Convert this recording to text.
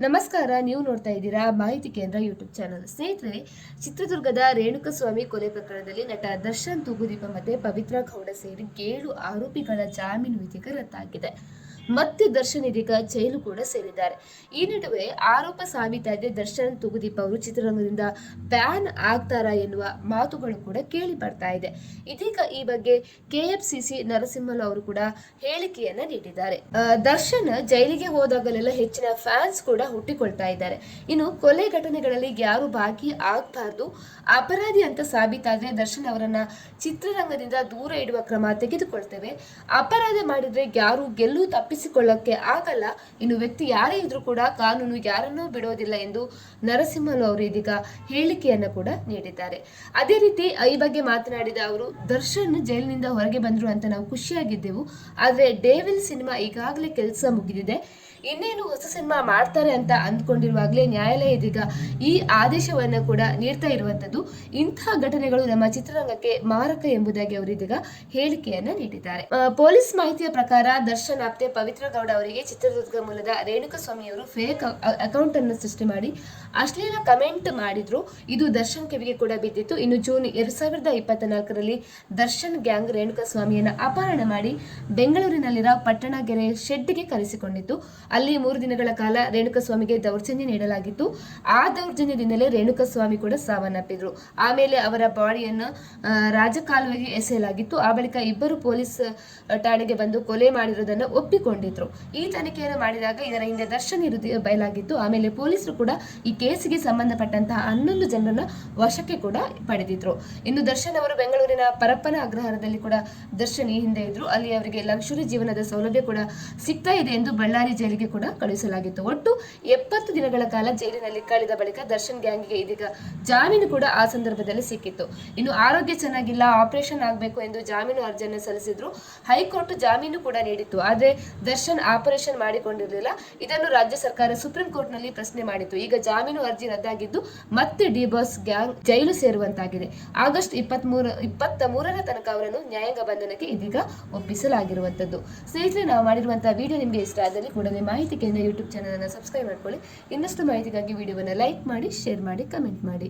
ನಮಸ್ಕಾರ. ನೀವು ನೋಡ್ತಾ ಇದ್ದೀರಾ ಮಾಹಿತಿ ಕೇಂದ್ರ ಯೂಟ್ಯೂಬ್ ಚಾನಲ್. ಸ್ನೇಹಿತರೆ, ಚಿತ್ರದುರ್ಗದ ರೇಣುಕಸ್ವಾಮಿ ಕೊಲೆ ಪ್ರಕರಣದಲ್ಲಿ ನಟ ದರ್ಶನ್, ತೂಗುದೀಪ ಮತ್ತೆ ಪವಿತ್ರ ಗೌಡ ಸೇರಿ 7 ಆರೋಪಿಗಳ ಜಾಮೀನು ವಿಧಿಗೆ ರದ್ದಾಗಿದೆ. ಮತ್ತೆ ದರ್ಶನ್ ಇದೀಗ ಜೈಲು ಕೂಡ ಸೇರಿದ್ದಾರೆ. ಈ ನಡುವೆ ಆರೋಪ ಸಾಬೀತಾಗಿದೆ ದರ್ಶನ್, ತೂಗುದೀಪ ಅವರು ಚಿತ್ರರಂಗದಿಂದ ಬ್ಯಾನ್ ಆಗ್ತಾರಾ ಎನ್ನುವ ಮಾತುಗಳು ಕೂಡ ಕೇಳಿ ಬರ್ತಾ ಇದೆ. ಇದೀಗ ಈ ಬಗ್ಗೆ ಕೆಎಫ್ಸಿಸಿ ನರಸಿಂಹಲ್ ಅವರು ಕೂಡ ಹೇಳಿಕೆಯನ್ನ ನೀಡಿದ್ದಾರೆ. ದರ್ಶನ್ ಜೈಲಿಗೆ ಹೋದಾಗಲೆಲ್ಲ ಹೆಚ್ಚಿನ ಫ್ಯಾನ್ಸ್ ಕೂಡ ಹುಟ್ಟಿಕೊಳ್ತಾ ಇದ್ದಾರೆ. ಇನ್ನು ಕೊಲೆ ಘಟನೆಗಳಲ್ಲಿ ಯಾರು ಭಾಗಿ ಆಗಬಾರ್ದು, ಅಪರಾಧಿ ಅಂತ ಸಾಬೀತಾದ್ರೆ ದರ್ಶನ್ ಅವರನ್ನ ಚಿತ್ರರಂಗದಿಂದ ದೂರ ಇಡುವ ಕ್ರಮ ತೆಗೆದುಕೊಳ್ತೇವೆ. ಅಪರಾಧ ಮಾಡಿದ್ರೆ ಯಾರು ಗೆಲ್ಲು ತಪ್ಪಿಸಿಕೊಳ್ಳಕ್ಕೆ ಆಗಲ್ಲ. ಇನ್ನು ವ್ಯಕ್ತಿ ಯಾರೇ ಇದ್ರೂ ಕೂಡ ಕಾನೂನು ಯಾರನ್ನೂ ಬಿಡೋದಿಲ್ಲ ಎಂದು ನರಸಿಂಹಲು ಅವರು ಇದೀಗ ಹೇಳಿಕೆಯನ್ನ ಕೂಡ ನೀಡಿದ್ದಾರೆ. ಅದೇ ರೀತಿ ಈ ಬಗ್ಗೆ ಮಾತನಾಡಿದ ಅವರು, ದರ್ಶನ್ ಜೈಲಿನಿಂದ ಹೊರಗೆ ಬಂದ್ರು ಅಂತ ನಾವು ಖುಷಿಯಾಗಿದ್ದೆವು. ಆದ್ರೆ ಡೇವಿಲ್ ಸಿನಿಮಾ ಈಗಾಗಲೇ ಕೆಲಸ ಮುಗಿದಿದೆ. ಇನ್ನೇನು ಹೊಸ ಸಿನಿಮಾ ಮಾಡ್ತಾರೆ ಅಂತ ಅಂದ್ಕೊಂಡಿರುವಾಗಲೇ ನ್ಯಾಯಾಲಯ ಇದೀಗ ಈ ಆದೇಶವನ್ನ ಕೂಡ ನೀಡ್ತಾ ಇರುವಂತದ್ದು. ಇಂತಹ ಘಟನೆಗಳು ನಮ್ಮ ಚಿತ್ರರಂಗಕ್ಕೆ ಮಾರಕ ಎಂಬುದಾಗಿ ಅವರು ಇದೀಗ ಹೇಳಿಕೆಯನ್ನ ನೀಡಿದ್ದಾರೆ. ಪೊಲೀಸ್ ಮಾಹಿತಿಯ ಪ್ರಕಾರ ದರ್ಶನ್ ಆಪ್ತೆ ಪವಿತ್ರ ಗೌಡ ಅವರಿಗೆ ಚಿತ್ರದುರ್ಗ ಮೂಲದ ರೇಣುಕಸ್ವಾಮಿ ಅವರು ಫೇಕ್ ಅಕೌಂಟ್ ಅನ್ನು ಸೃಷ್ಟಿ ಮಾಡಿ ಅಶ್ಲೀಲ ಕಮೆಂಟ್ ಮಾಡಿದ್ರು. ಇದು ದರ್ಶನ್ ಕಿವಿಗೆ ಕೂಡ ಬಿದ್ದಿತ್ತು. ಇನ್ನು ಜೂನ್ 2024ರಲ್ಲಿ ದರ್ಶನ್ ಗ್ಯಾಂಗ್ ರೇಣುಕಸ್ವಾಮಿಯನ್ನ ಅಪಹರಣ ಮಾಡಿ ಬೆಂಗಳೂರಿನಲ್ಲಿರುವ ಪಟ್ಟಣಗೆರೆ ಶೆಡ್ಗೆ ಕರೆಸಿಕೊಂಡಿತ್ತು. ಅಲ್ಲಿ 3 ದಿನಗಳ ಕಾಲ ರೇಣುಕಸ್ವಾಮಿಗೆ ದೌರ್ಜನ್ಯ ನೀಡಲಾಗಿತ್ತು. ಆ ದೌರ್ಜನ್ಯದಿಂದಲೇ ರೇಣುಕಸ್ವಾಮಿ ಕೂಡ ಸಾವನ್ನಪ್ಪಿದ್ರು. ಆಮೇಲೆ ಅವರ ಬಾಡಿಯನ್ನು ರಾಜಕಾಲುವೆಗೆ ಎಸೆಯಲಾಗಿತ್ತು. ಆ ಬಳಿಕ ಇಬ್ಬರು ಪೊಲೀಸ್ ಠಾಣೆಗೆ ಬಂದು ಕೊಲೆ ಮಾಡಿರುವುದನ್ನು ಒಪ್ಪಿಕೊಂಡಿದ್ರು. ಈ ತನಿಖೆಯನ್ನು ಮಾಡಿದಾಗ ಇದರ ಹಿಂದೆ ದರ್ಶನ್ ಇರುವುದು ಬಯಲಾಗಿತ್ತು. ಆಮೇಲೆ ಪೊಲೀಸರು ಕೂಡ ಈ ಕೇಸಿಗೆ ಸಂಬಂಧಪಟ್ಟಂತಹ 11 ಜನರನ್ನ ವಶಕ್ಕೆ ಕೂಡ ಪಡೆದಿದ್ರು. ಇನ್ನು ದರ್ಶನ್ ಅವರು ಬೆಂಗಳೂರಿನ ಪರಪ್ಪನ ಅಗ್ರಹಾರದಲ್ಲಿ ಕೂಡ ದರ್ಶನ್ ಈ ಹಿಂದೆ ಇದ್ರು. ಅಲ್ಲಿ ಅವರಿಗೆ ಲಕ್ಷುರಿ ಜೀವನದ ಸೌಲಭ್ಯ ಕೂಡ ಸಿಗ್ತಾ ಇದೆ ಎಂದು ಬಳ್ಳಾರಿ ಜೈಲಿಗೆ ಕೂಡ ಕಳುಹಿಸಲಾಗಿತ್ತು. ಒಟ್ಟು 70 ದಿನಗಳ ಕಾಲ ಜೈಲಿನಲ್ಲಿ ಕಳೆದ ಬಳಿಕ ದರ್ಶನ್ ಗ್ಯಾಂಗಿಗೆ ಇದೀಗ ಜಾಮೀನು ಕೂಡ ಆ ಸಂದರ್ಭದಲ್ಲಿ ಸಿಕ್ಕಿತ್ತು. ಇನ್ನು ಆರೋಗ್ಯ ಚೆನ್ನಾಗಿಲ್ಲ, ಆಪರೇಷನ್ ಆಗಬೇಕು ಎಂದು ಜಾಮೀನು ಅರ್ಜಿಯನ್ನು ಸಲ್ಲಿಸಿದ್ರು. ಹೈಕೋರ್ಟ್ ಜಾಮೀನು ಕೂಡ ನೀಡಿತ್ತು. ಆದ್ರೆ ದರ್ಶನ್ ಆಪರೇಷನ್ ಮಾಡಿಕೊಂಡಿರಲಿಲ್ಲ. ಇದನ್ನು ರಾಜ್ಯ ಸರ್ಕಾರ ಸುಪ್ರೀಂ ಕೋರ್ಟ್ ನಲ್ಲಿ ಪ್ರಶ್ನೆ ಮಾಡಿತ್ತು. ಈಗ ಜಾಮೀನು ಅರ್ಜಿ ರದ್ದಾಗಿದ್ದು ಮತ್ತೆ ಡಿ ಬಾಸ್ ಗ್ಯಾಂಗ್ ಜೈಲು ಸೇರುವಂತಾಗಿದೆ. ಆಗಸ್ಟ್ 23ರ ತನಕ ಅವರನ್ನು ನ್ಯಾಯಾಂಗ ಬಂಧನಕ್ಕೆ ಇದೀಗ ಒಪ್ಪಿಸಲಾಗಿರುವಂತದ್ದು. ಸ್ನೇಹಿತರೆ, ನಾವು ಮಾಡಿರುವಂತಹ ವಿಡಿಯೋ ನಿಮಗೆ ಇಷ್ಟ ಆದಲ್ಲಿ ಕೂಡಲೇ ಮಾಹಿತಿ ಕೇಂದ್ರ ಯೂಟ್ಯೂಬ್ ಚಾನಲ್ ಅನ್ನು ಸಬ್ಸ್ಕ್ರೈಬ್ ಮಾಡ್ಕೊಳ್ಳಿ. ಇನ್ನಷ್ಟು ಮಾಹಿತಿಗಾಗಿ ವಿಡಿಯೋವನ್ನು ಲೈಕ್ ಮಾಡಿ, ಶೇರ್ ಮಾಡಿ, ಕಮೆಂಟ್ ಮಾಡಿ.